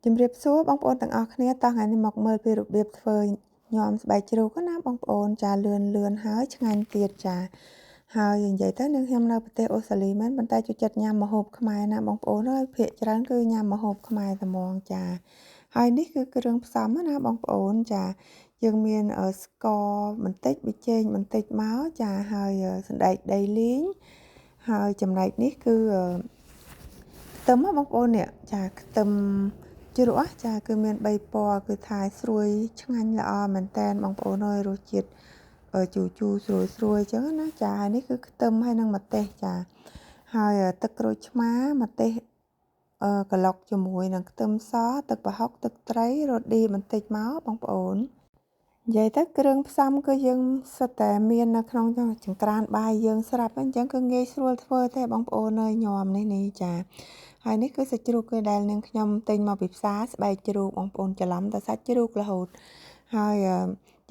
ជំរាបសួរបងប្អូនទាំងអស់គ្នាតោះថ្ងៃនេះមកមើលពីរបៀបធ្វើញ៉ាំស្បែកជ្រូកណាបងប្អូនចាលឿនហើយឆ្ងាញ់ទៀតចាហើយនិយាយទៅនឹងខ្ញុំនៅប្រទេសអូស្ត្រាលីមែនប៉ុន្តែចូលចិត្តញ៉ាំម្ហូបខ្មែរណាបងប្អូនហើយភាគច្រើនគឺញ៉ាំម្ហូបខ្មែរតែហ្មងចាហើយនេះគឺគ្រឿងផ្សំណាបងប្អូនចាយើងមានស្ករបន្តិចប៊ីចេងបន្តិចមកចាហើយសណ្តែកដីលីងហើយចំណែកនេះគឺខ្ទឹមបងប្អូននេះចាខ្ទឹមជ្រក់ចាគឺមាន3ពណ៌គឺថាស្រួយឆ្ងាញ់ល្អមែនតែនបងប្អូនអើយរសជាតិជូរស្រួយអញ្ចឹងណាចាហើយនេះគឺខ្ទឹមហើយនឹងម្ទេសចាហើយទឹកក្រូចឆ្មាម្ទេសក្លុកជាមួយនឹងខ្ទឹមសទឹកប្រហុកទឹកត្រីរ៉ូឌីបន្តិចមកបងប្អូននិយាយទៅគ្រឿងផ្សំគឺយើងសុទ្ធតែមាននៅក្នុងចង្ក្រានបាយយើងស្រាប់អញ្ចឹងគឺងាយស្រួលធ្វើទេបងប្អូនអើយញ៉ាំនេះចាហើយនេះគឺសាច់ជ្រូកគឺដែលនាងខ្ញុំទិញមកពីផ្សារស្បែកជ្រូកបងប្អូនច្រឡំតែសាច់ជ្រូករហូតហើយ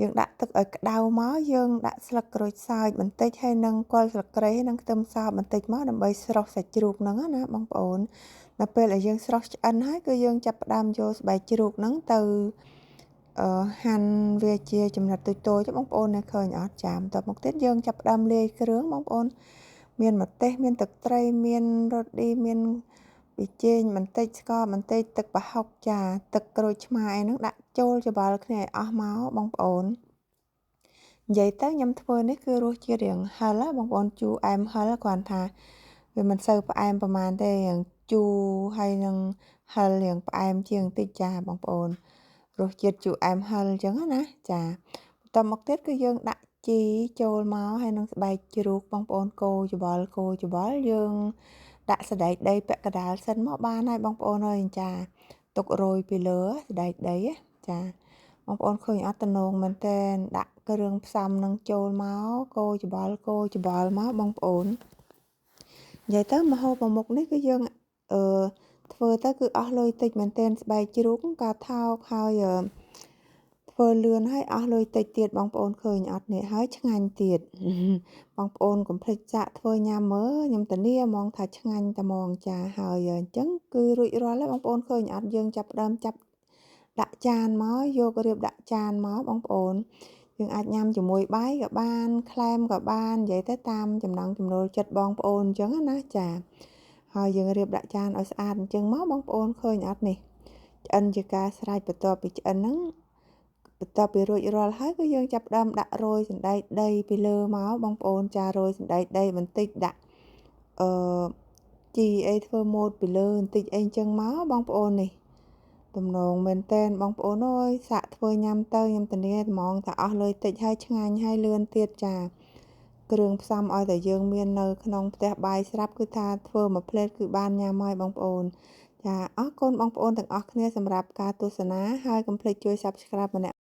យើងដាក់ទឹកឲ្យក្តៅមកយើងដាក់ស្លឹកក្រូចសើចបន្តិចហើយនឹងគល់ស្លឹកគ្រៃនិងខ្ទឹមសបន្តិចមកដើម្បីស្រុះសាច់ជ្រូកហ្នឹងណាបងប្អូនដល់ពេលដែលយើងស្រុះឆ្អិនហើយគឺយើងចាប់ផ្ដើមយកស្បែកជ្រូកហ្នឹងទៅហាន់វាជាចំណិតតូចៗបងប្អូននៅឃើញអត់ចាបន្ទាប់មកទៀតយើងចាប់ផ្ដើមលាយគ្រឿងបងប្អូនមានម្ទេសមានទឹកត្រីមានរ៉ូឌីមានប៊ីចេងបន្តិចស្ករបន្តិចទឹកប្រហុកចាទឹកក្រូចឆ្មាអីហ្នឹងដាក់ចូលច្របល់គ្នាឲ្យអស់មកបងប្អូននិយាយទៅខ្ញុំធ្វើនេះគឺរសជាតិរៀងហឹរបងប្អូនជូរអែមហឹរគ្រាន់ថាវាមិនសូវផ្អែមប្រហែលទេរៀងជូរហើយនឹងហឹររៀងផ្អែមជាងបន្តិចចាបងប្អូនរសជាតិជូរអែមហឹរអញ្ចឹងណាចាបន្តមកទៀតគឺយើងដាក់ជីចូលមកហើយនឹងស្បែកជ្រូកបងប្អូនកូរច្បល់យើងដាក់សណ្តែកដីពាក់កណ្ដាលសិនមកបានហើយបងប្អូនអើយចាទុករោយពីលើសណ្តែកដីចាបងប្អូនឃើញអត់តំណងមែនតើដាក់គ្រឿងផ្សំនឹងចូលមកកូរច្បល់មកបងប្អូននិយាយទៅម្ហូបមួយមុខនេះគឺយើងធ្វើទៅគឺអស់លុយតិចមែនទែនស្បែកជ្រូកក៏ថោកហើយធ្វើលឿនហើយអស់លុយតិចទៀតបងប្អូនឃើញអត់នេះហើយឆ្ងាញ់ទៀតបងប្អូនកុំភ្លេចចាក់ធ្វើញ៉ាំមើលខ្ញុំធានាហ្មងថាឆ្ងាញ់តែហ្មងចាហើយអញ្ចឹងគឺរួចរាល់ហើយបងប្អូនឃើញអត់យើងចាប់ផ្ដើមដាក់ចានមកយករៀបដាក់ចានមកបងប្អូនយើងអាចញ៉ាំជាមួយបាយក៏បានក្លែមក៏បាននិយាយទៅតាមចំណង់ចំណូលចិត្តបងប្អូនអញ្ចឹងណាចាហើយយើងរៀបដាក់ចានឲ្យស្អាតអញ្ចឹងមកបងប្អូនឃើញអត់នេះឆ្អិនជាការស្រេចបន្ទាប់ពីឆ្អិនហ្នឹងបន្ទាប់ពីរួចរាល់ហើយគឺយើងចាប់ផ្ដើមដាក់រោយសណ្តែកដីពីលើមកបងប្អូនចារោយសណ្តែកដីបន្តិចដាក់ជីអីធ្វើម៉ូតពីលើបន្តិចអីអញ្ចឹងមកបងប្អូននេះទំនងមែនតែនបងប្អូនអើយសាក់ធ្វើញ៉ាំទៅខ្ញុំធានាហ្មងថាអស់លុយតិចហើយឆ្ងាញ់ហើយលឿនទៀតចាគ្រឿងផ្សំឲ្យតែយើងមាននៅក្នុងផ្ទះបាយស្រាប់គឺថាធ្វើមួយផ្លេតគឺបានញ៉ាំហើយបងប្អូនចាអរគុណបងប្អូនទាំងអស់គ្នាសម្រាប់ការទស្សនាហើយកុំភ្លេចជួយ Subscribe ម្នាក់